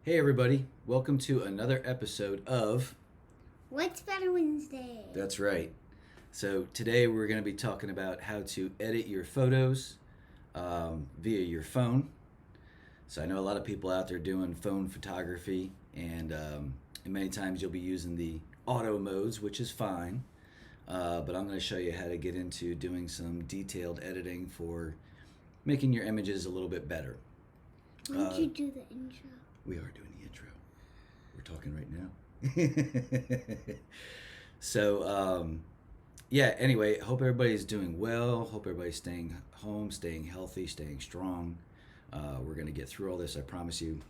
Hey, everybody. Welcome to another episode of What's Better Wednesday? That's Right. So, today we're going to be talking about how to edit your photos via your phone. So, I know a lot of people out there doing phone photography, and many times you'll be using the auto modes, which is fine. But I'm going to show you how to get into doing some detailed editing for making your images a little bit better. Why don't you do the intro? We are doing the intro. We're talking right now. So, yeah, anyway, hope everybody's doing well. Hope everybody's staying home, staying healthy, staying strong. We're going to get through all this, I promise you.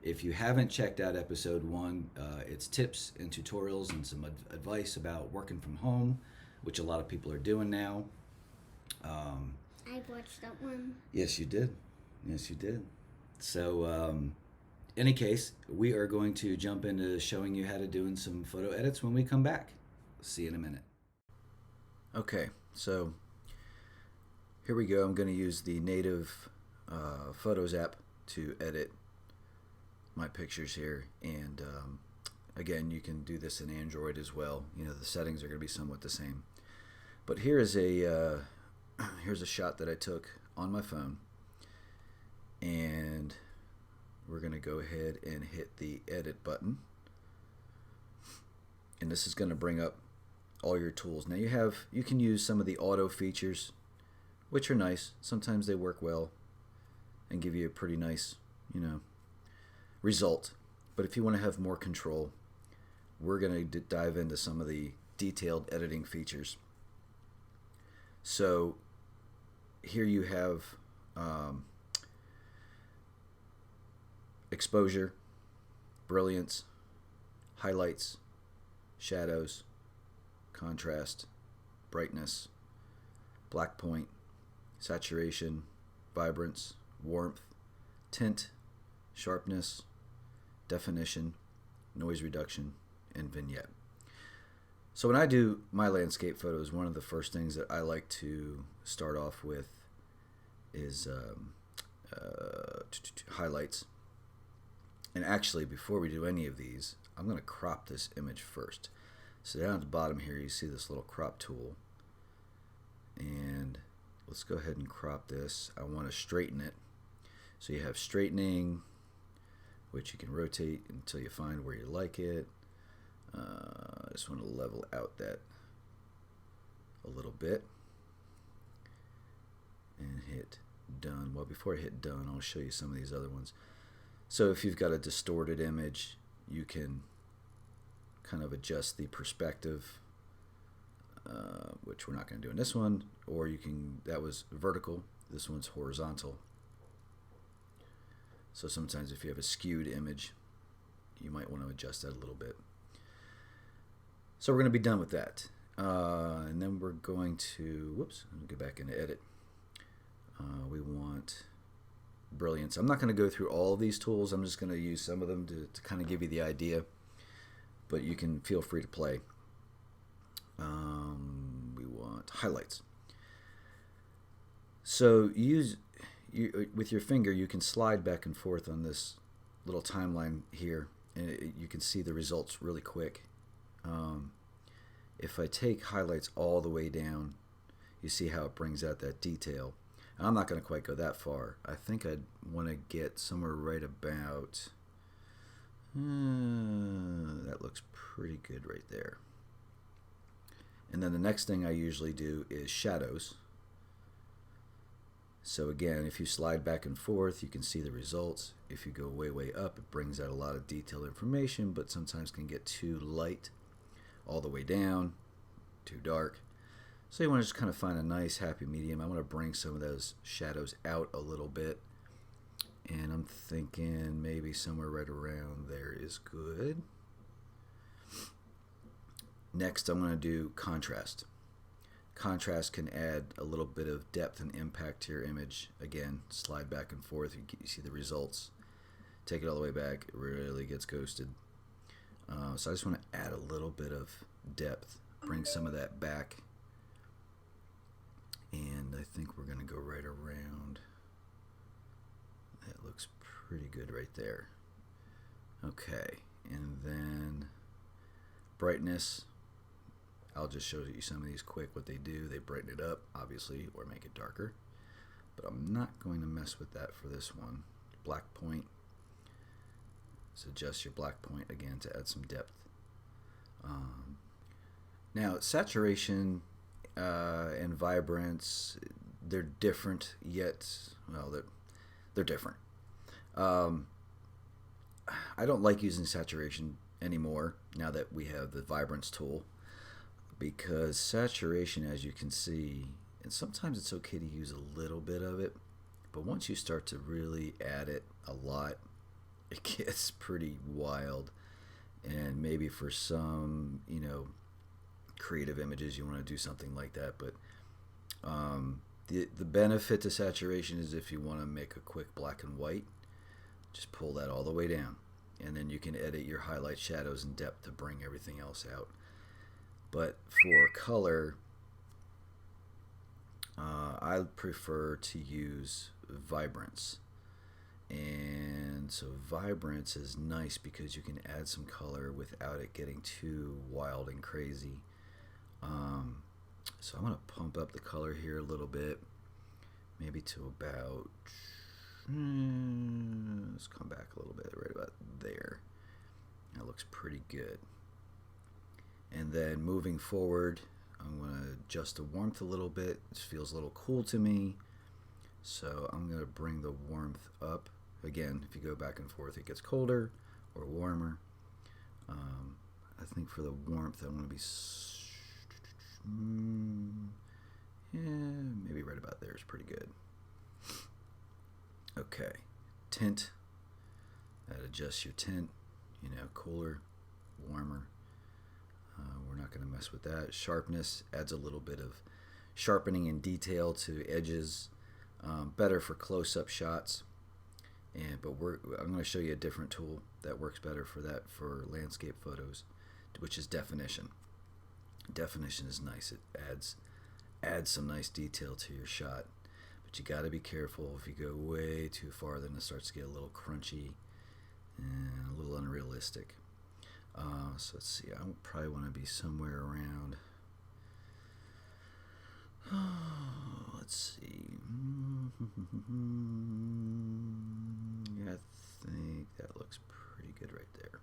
If you haven't checked out episode 1, it's tips and tutorials and some advice about working from home, which a lot of people are doing now. I watched that one. Yes, you did. Yes, you did. So, any case, we are going to jump into showing you how to do some photo edits when we come back. See you in a minute. Okay, so here we go. I'm going to use the native Photos app to edit my pictures here. And again, you can do this in Android as well. You know, the settings are going to be somewhat the same. But here is here's a shot that I took on my phone. And we're going to go ahead and hit the edit button. And this is going to bring up all your tools. Now you can use some of the auto features, which are nice. Sometimes they work well and give you a pretty nice, result. But if you want to have more control, we're going to dive into some of the detailed editing features. So here you have exposure, brilliance, highlights, shadows, contrast, brightness, black point, saturation, vibrance, warmth, tint, sharpness, definition, noise reduction, and vignette. So when I do my landscape photos, one of the first things that I like to start off with is highlights. And actually, before we do any of these, I'm going to crop this image first. So down at the bottom here, you see this little crop tool. And let's go ahead and crop this. I want to straighten it. So you have straightening, which you can rotate until you find where you like it. I just want to level out that a little bit. And hit done. Well, before I hit done, I'll show you some of these other ones. So if you've got a distorted image, you can kind of adjust the perspective, which we're not going to do in this one, or that was vertical, this one's horizontal. So sometimes if you have a skewed image, you might want to adjust that a little bit. So we're going to be done with that. And then we're going to, go back into edit. We want brilliance. I'm not going to go through all of these tools. I'm just going to use some of them to kind of give you the idea, but you can feel free to play. We want highlights. So with your finger, you can slide back and forth on this little timeline here, and you can see the results really quick. If I take highlights all the way down, you see how it brings out that detail. I'm not going to quite go that far. I think I'd want to get somewhere right about, that looks pretty good right there. And then the next thing I usually do is shadows. So again, if you slide back and forth, you can see the results. If you go way, way up, it brings out a lot of detailed information, but sometimes can get too light. All the way down, too dark. So you want to just kind of find a nice happy medium. I want to bring some of those shadows out a little bit. And I'm thinking maybe somewhere right around there is good. Next, I'm going to do contrast. Contrast can add a little bit of depth and impact to your image. Again, slide back and forth. You see the results. Take it all the way back. It really gets ghosted. So I just want to add a little bit of depth. Bring some of that back. And I think we're going to go right around. That looks pretty good right there. Okay, and then brightness. I'll just show you some of these quick, what they do. They brighten it up, obviously, or make it darker. But I'm not going to mess with that for this one. Black point. So adjust your black point again to add some depth. Now, saturation and vibrance, they're different, yet, well, they're different. I don't like using saturation anymore now that we have the vibrance tool, because saturation, as you can see, and sometimes it's okay to use a little bit of it, but once you start to really add it a lot, it gets pretty wild. And maybe for some, creative images, you want to do something like that. But the benefit to saturation is if you want to make a quick black and white, just pull that all the way down, and then you can edit your highlight, shadows, and depth to bring everything else out. But for color, I prefer to use vibrance. And so vibrance is nice because you can add some color without it getting too wild and crazy. So I'm going to pump up the color here a little bit, maybe to about, let's come back a little bit, right about there. That looks pretty good. And then moving forward, I'm going to adjust the warmth a little bit. This feels a little cool to me, so I'm going to bring the warmth up. Again, if you go back and forth, it gets colder or warmer. I think for the warmth, I want to be, maybe right about there is pretty good. Okay, tint. That adjusts your tint, cooler, warmer. We're not going to mess with that. Sharpness adds a little bit of sharpening and detail to edges. Better for close-up shots. But I'm going to show you a different tool that works better for that, for landscape photos, which is definition. Definition is nice. It adds some nice detail to your shot. But you got to be careful. If you go way too far, then it starts to get a little crunchy and a little unrealistic. So let's see. I probably want to be somewhere around. Let's see. Yeah, I think that looks pretty good right there.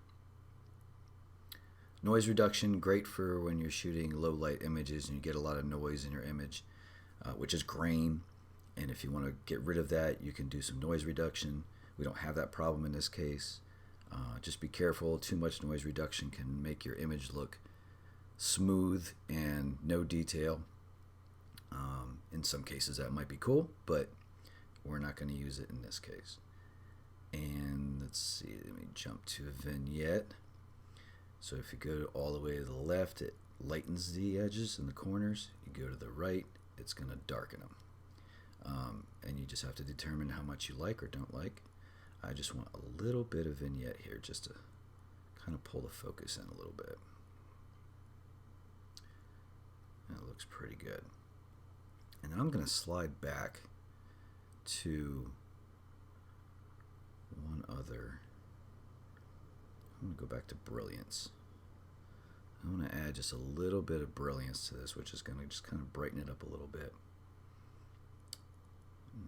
Noise reduction, great for when you're shooting low light images and you get a lot of noise in your image, which is grain. And if you want to get rid of that, you can do some noise reduction. We don't have that problem in this case. Just be careful. Too much noise reduction can make your image look smooth and no detail. In some cases that might be cool, but we're not going to use it in this case. And let's see, let me jump to a vignette. So if you go all the way to the left, it lightens the edges and the corners. You go to the right, it's going to darken them. And you just have to determine how much you like or don't like. I just want a little bit of vignette here just to kind of pull the focus in a little bit. That looks pretty good. And then I'm going to slide back to one other. I'm going to go back to brilliance. I want to add just a little bit of brilliance to this, which is going to just kind of brighten it up a little bit.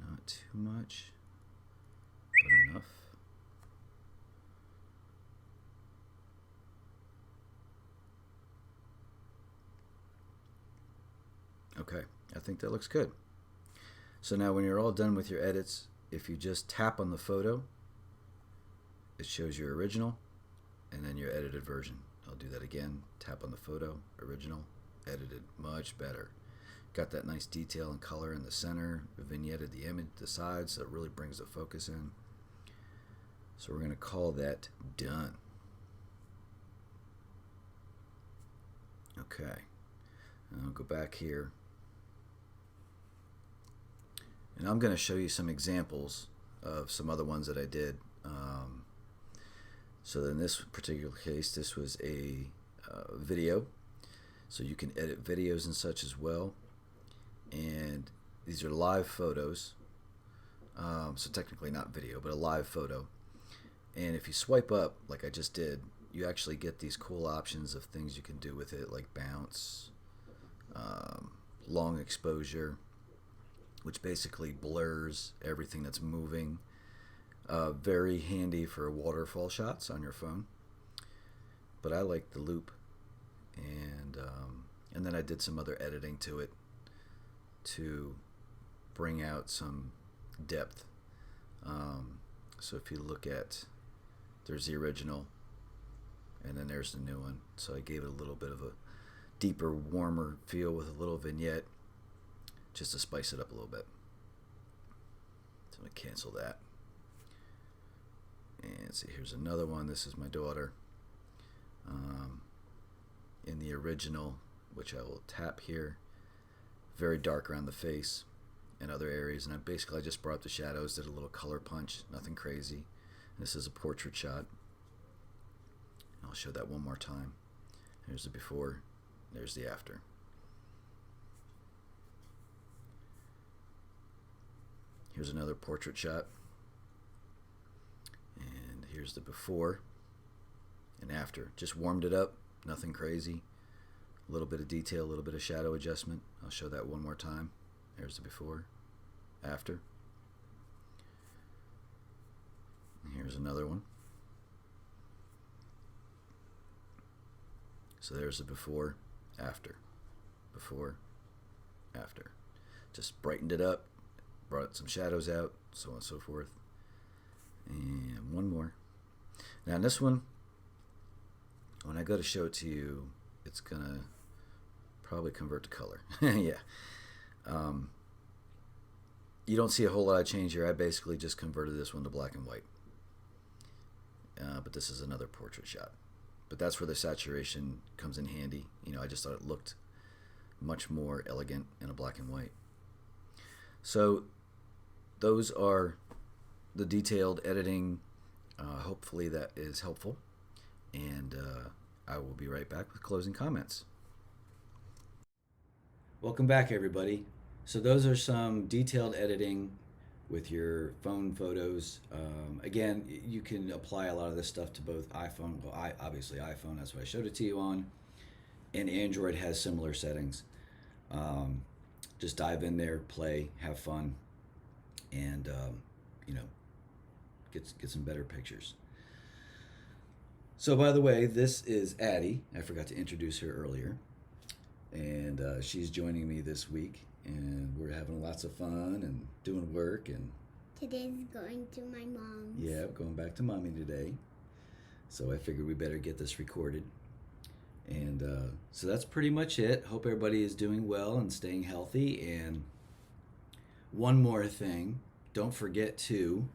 Not too much, but enough. Okay, I think that looks good. So now when you're all done with your edits, if you just tap on the photo, it shows your original and then your edited version. I'll do that again. Tap on the photo, original, edited, much better. Got that nice detail and color in the center, vignetted the image, the sides, so it really brings the focus in. So we're going to call that done. Okay, and I'll go back here. And I'm going to show you some examples of some other ones that I did. So in this particular case, this was a video. So you can edit videos and such as well. And these are live photos. So technically not video, but a live photo. And if you swipe up, like I just did, you actually get these cool options of things you can do with it, like bounce, long exposure, which basically blurs everything that's moving. Very handy for waterfall shots on your phone. But I like the loop. And then I did some other editing to it to bring out some depth. So if you look at, there's the original, and then there's the new one. So I gave it a little bit of a deeper, warmer feel with a little vignette, just to spice it up a little bit. So I'm going to cancel that. And see, here's another one. This is my daughter. In the original, which I will tap here, very dark around the face and other areas. And I just brought up the shadows, did a little color punch, nothing crazy. This is a portrait shot. I'll show that one more time. There's the before, there's the after. Here's another portrait shot. And here's the before and after. Just warmed it up, nothing crazy. A little bit of detail, a little bit of shadow adjustment. I'll show that one more time. There's the before, after. And here's another one. So there's the before, after. Before, after. Just brightened it up, brought some shadows out, so on and so forth. And one more. Now in this one, when I go to show it to you, it's gonna probably convert to color. Yeah. You don't see a whole lot of change here. I basically just converted this one to black and white. But this is another portrait shot. But that's where the saturation comes in handy. I just thought it looked much more elegant in a black and white. So those are the detailed editing. Hopefully that is helpful. And I will be right back with closing comments. Welcome back, everybody. So those are some detailed editing with your phone photos. Again, you can apply a lot of this stuff to both iPhone, obviously iPhone, that's what I showed it to you on, and Android has similar settings. Just dive in there, play, have fun, and get some better pictures. So by the way, this is Addie. I forgot to introduce her earlier. And she's joining me this week. And we're having lots of fun and doing work. And today's going to my mom's. Yeah, going back to mommy today. So I figured we better get this recorded. And so that's pretty much it. Hope everybody is doing well and staying healthy. And one more thing. Don't forget to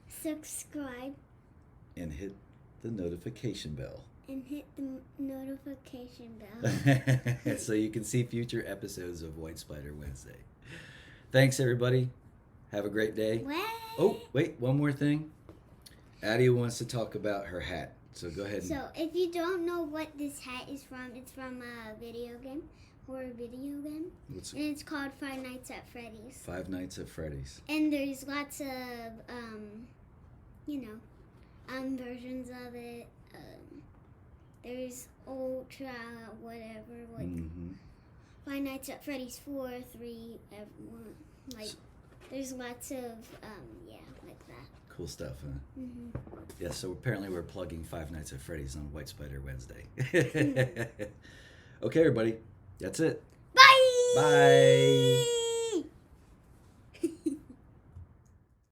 subscribe and hit the notification bell. And hit the notification bell. So you can see future episodes of White Spider Wednesday. Thanks, everybody. Have a great day. Wait. Oh, wait, one more thing. Addie wants to talk about her hat. So go ahead. So if you don't know what this hat is from, it's from a video game, horror video game. And it's called Five Nights at Freddy's. Five Nights at Freddy's. And there's lots of, versions of it. There's Ultra, whatever, like Five Nights at Freddy's 4, 3, everyone. Like, there's lots of, like that. Cool stuff, huh? Yeah, so apparently we're plugging Five Nights at Freddy's on White Spider Wednesday. Okay, everybody, that's it. Bye! Bye!